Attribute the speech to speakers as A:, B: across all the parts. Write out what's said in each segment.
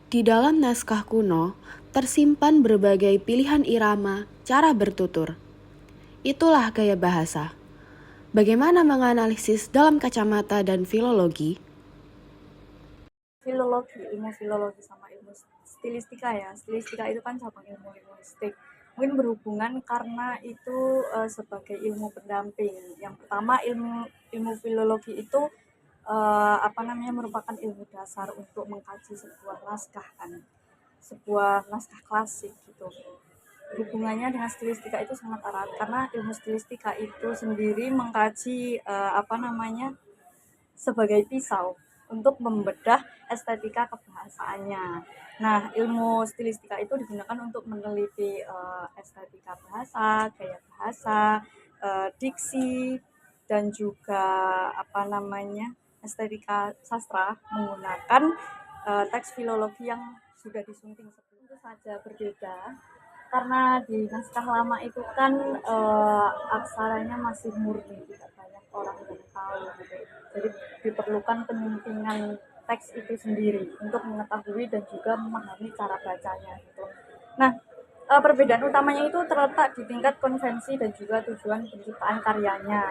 A: Di dalam naskah kuno, tersimpan berbagai pilihan irama, cara bertutur. Itulah gaya bahasa. Bagaimana menganalisis dalam kacamata dan filologi?
B: Ilmu filologi sama ilmu stilistika ya. Stilistika itu kan cabang ilmu linguistik. Mungkin berhubungan karena itu sebagai ilmu pendamping. Yang pertama ilmu ilmu filologi itu merupakan ilmu dasar untuk mengkaji sebuah naskah kan, sebuah naskah klasik gitu. Hubungannya dengan stilistika itu sangat erat karena ilmu stilistika itu sendiri mengkaji sebagai pisau untuk membedah estetika kebahasaannya. Nah, ilmu stilistika itu digunakan untuk meneliti estetika bahasa, gaya bahasa, diksi, dan juga estetika sastra menggunakan teks filologi yang sudah disunting sebelum itu saja berbeda karena di naskah lama itu kan aksaranya masih murni, tidak banyak orang yang tahu gitu. Jadi diperlukan penyuntingan teks itu sendiri untuk mengetahui dan juga memahami cara bacanya gitu. Nah, perbedaan utamanya itu terletak di tingkat konvensi dan juga tujuan penciptaan karyanya.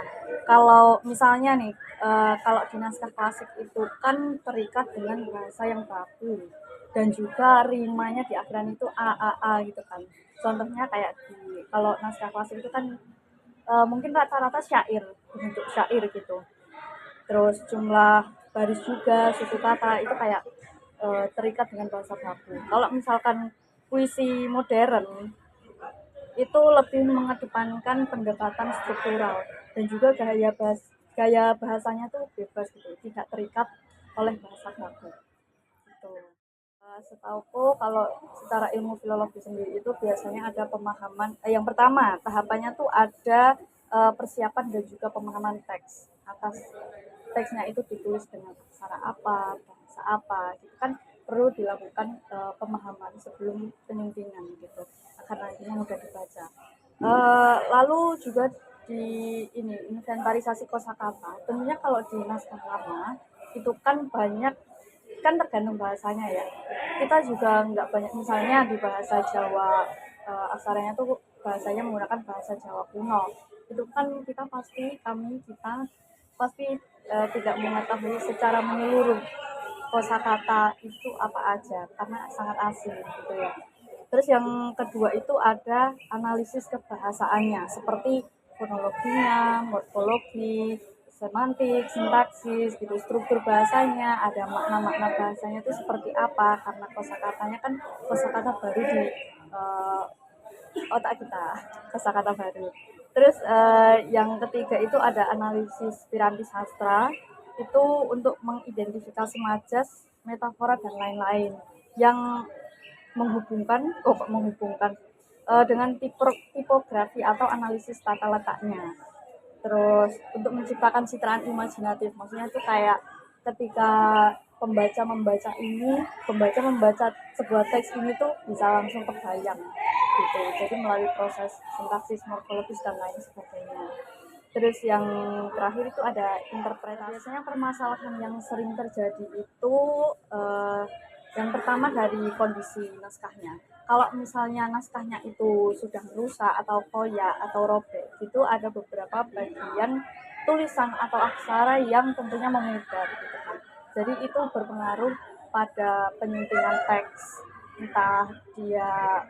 B: Kalau misalnya nih, kalau di naskah klasik itu kan terikat dengan bahasa yang baku dan juga rimanya di akhiran itu a gitu kan. Contohnya kayak kalau naskah klasik itu kan mungkin rata-rata syair, bentuk syair gitu. Terus jumlah baris juga, suku kata itu kayak terikat dengan bahasa baku. Kalau misalkan puisi modern itu lebih mengedepankan pendekatan struktural dan juga gaya bahasanya tuh bebas gitu, tidak terikat oleh bahasa baku. Gitu. Setauku kalau secara ilmu filologi sendiri itu biasanya ada pemahaman yang pertama tahapannya tuh ada persiapan dan juga pemahaman teks atas teksnya itu ditulis dengan aksara apa, bahasa apa, gitu kan perlu dilakukan pemahaman sebelum penyuntingan gitu agar nantinya mudah dibaca. Lalu juga di inventarisasi kosakata. Tentunya kalau di naskah lama itu kan banyak kan tergantung bahasanya ya. Kita juga nggak banyak misalnya di bahasa Jawa aksaranya tuh bahasanya menggunakan bahasa Jawa kuno. Itu kan kita pasti tidak mengetahui secara menyeluruh kosakata itu apa aja karena sangat asing gitu ya. Terus yang kedua itu ada analisis kebahasaannya seperti fonologinya, morfologi, semantik, sintaksis, gitu, struktur bahasanya, ada makna-makna bahasanya itu seperti apa karena kosakatanya kan kosakata baru di uh, otak kita, kosakata baru. Terus yang ketiga itu ada analisis piranti sastra itu untuk mengidentifikasi majas, metafora dan lain-lain yang menghubungkan dengan tipografi atau analisis tata letaknya. Terus untuk menciptakan citraan imajinatif, maksudnya itu kayak ketika pembaca membaca sebuah teks ini tuh bisa langsung terbayang gitu. Jadi melalui proses sintaksis, morfologis dan lain sebagainya. Terus yang terakhir itu ada interpretasi. Biasanya permasalahan yang sering terjadi itu yang pertama dari kondisi naskahnya. Kalau misalnya naskahnya itu sudah rusak atau koyak atau robek, itu ada beberapa bagian tulisan atau aksara yang tentunya memudar gitu kan. Jadi itu berpengaruh pada penyuntingan teks, entah dia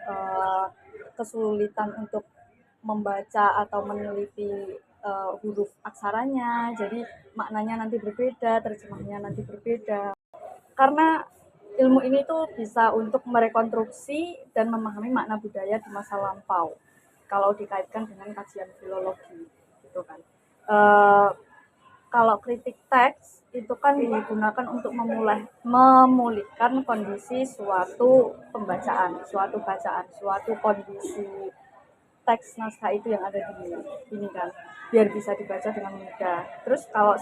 B: kesulitan untuk membaca atau meneliti huruf aksaranya, jadi maknanya nanti berbeda, terjemahnya nanti berbeda. Karena ilmu ini tuh bisa untuk merekonstruksi dan memahami makna budaya di masa lampau. Kalau dikaitkan dengan kajian filologi, gitu kan. Uh, Kalau kritik teks itu kan digunakan untuk memulihkan kondisi suatu pembacaan, suatu kondisi teks naskah itu yang ada di ini kan biar bisa dibaca dengan mudah. Terus kalau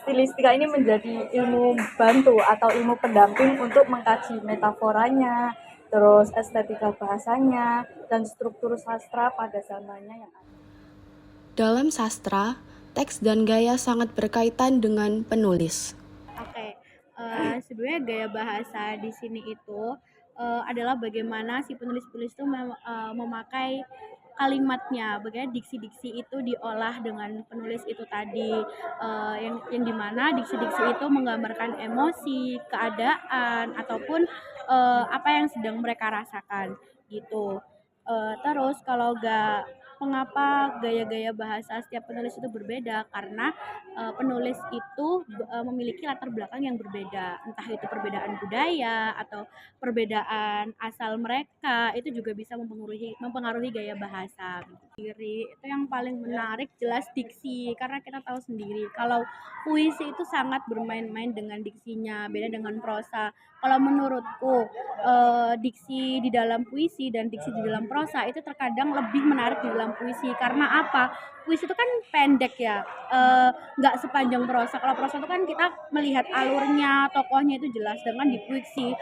B: stilistika ini menjadi ilmu bantu atau ilmu pendamping untuk mengkaji metaforanya, terus estetika bahasanya dan struktur sastra pada zamannya yang ada.
A: Dalam sastra, teks dan gaya sangat berkaitan dengan penulis.
B: Oke,
C: Sebenarnya gaya bahasa di sini itu, adalah bagaimana si penulis-penulis itu memakai kalimatnya, bagaimana diksi-diksi itu diolah dengan penulis itu tadi, yang di mana diksi-diksi itu menggambarkan emosi, keadaan, ataupun, apa yang sedang mereka rasakan, gitu. Terus kalau mengapa gaya-gaya bahasa setiap penulis itu berbeda, karena penulis itu memiliki latar belakang yang berbeda, entah itu perbedaan budaya atau perbedaan asal mereka, itu juga bisa mempengaruhi gaya bahasa. Sendiri itu yang paling menarik jelas diksi, karena kita tahu sendiri kalau puisi itu sangat bermain-main dengan diksinya, beda dengan prosa. Kalau menurutku diksi di dalam puisi dan diksi di dalam prosa itu terkadang lebih menarik di dalam puisi, karena apa? Puisi itu kan pendek ya, nggak sepanjang prosa. Kalau prosa itu kan kita melihat alurnya, tokohnya itu jelas. Sedangkan di puisi,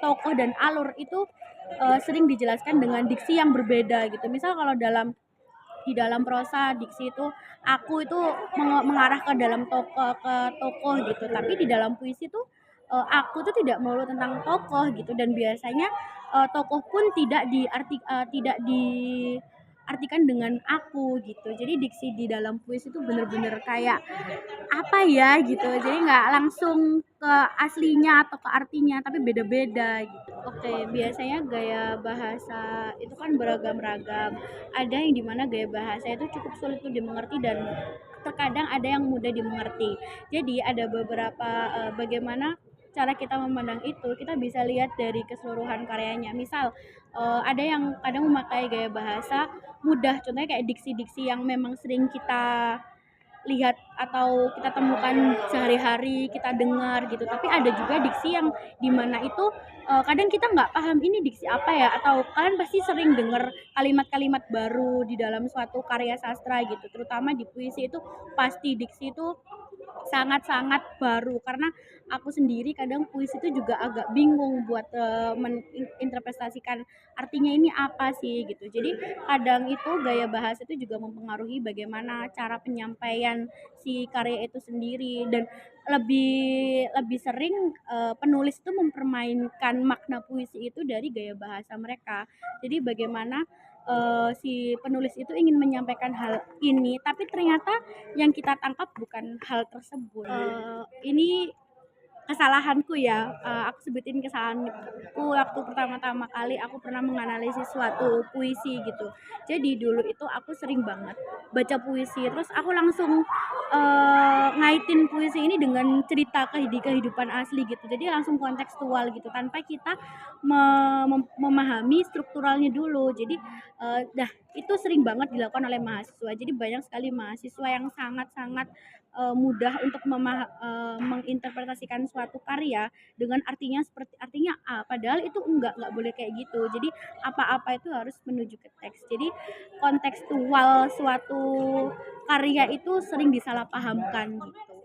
C: tokoh dan alur itu sering dijelaskan dengan diksi yang berbeda gitu. Misal kalau di dalam prosa diksi itu aku itu mengarah ke dalam tokoh gitu, tapi di dalam puisi itu aku tuh tidak melulu tentang tokoh gitu, dan biasanya tokoh pun tidak diartikan dengan aku gitu. Jadi diksi di dalam puisi itu bener-bener kayak apa ya gitu, jadi nggak langsung ke aslinya atau ke artinya, tapi beda-beda gitu. Oke, biasanya gaya bahasa itu kan beragam-ragam. Ada yang dimana gaya bahasa itu cukup sulit untuk dimengerti dan terkadang ada yang mudah dimengerti. Jadi ada beberapa bagaimana cara kita memandang itu, kita bisa lihat dari keseluruhan karyanya. Misal ada yang kadang memakai gaya bahasa mudah, contohnya kayak diksi-diksi yang memang sering kita lihat atau kita temukan sehari-hari, kita dengar gitu. Tapi ada juga diksi yang dimana itu kadang kita nggak paham ini diksi apa ya, atau kalian pasti sering dengar kalimat-kalimat baru di dalam suatu karya sastra gitu, terutama di puisi itu pasti diksi itu sangat-sangat baru, karena aku sendiri kadang puisi itu juga agak bingung buat menginterpretasikan artinya ini apa sih gitu. Jadi kadang itu gaya bahasa itu juga mempengaruhi bagaimana cara penyampaian si karya itu sendiri, dan lebih lebih sering penulis itu mempermainkan makna puisi itu dari gaya bahasa mereka. Jadi bagaimana si penulis itu ingin menyampaikan hal ini, tapi ternyata yang kita tangkap bukan hal tersebut. Ini kesalahanku ya, aku sebutin kesalahanku waktu pertama-tama kali aku pernah menganalisis suatu puisi gitu. Jadi dulu itu aku sering banget baca puisi, terus aku langsung ngaitin puisi ini dengan cerita kehidupan asli gitu. Jadi langsung kontekstual gitu, tanpa kita memahami strukturalnya dulu. Jadi itu sering banget dilakukan oleh mahasiswa. Jadi banyak sekali mahasiswa yang sangat-sangat mudah untuk menginterpretasikan suatu karya dengan artinya A, padahal itu enggak boleh kayak gitu. Jadi apa-apa itu harus menuju ke teks. Jadi kontekstual suatu karya itu sering disalahpahamkan gitu.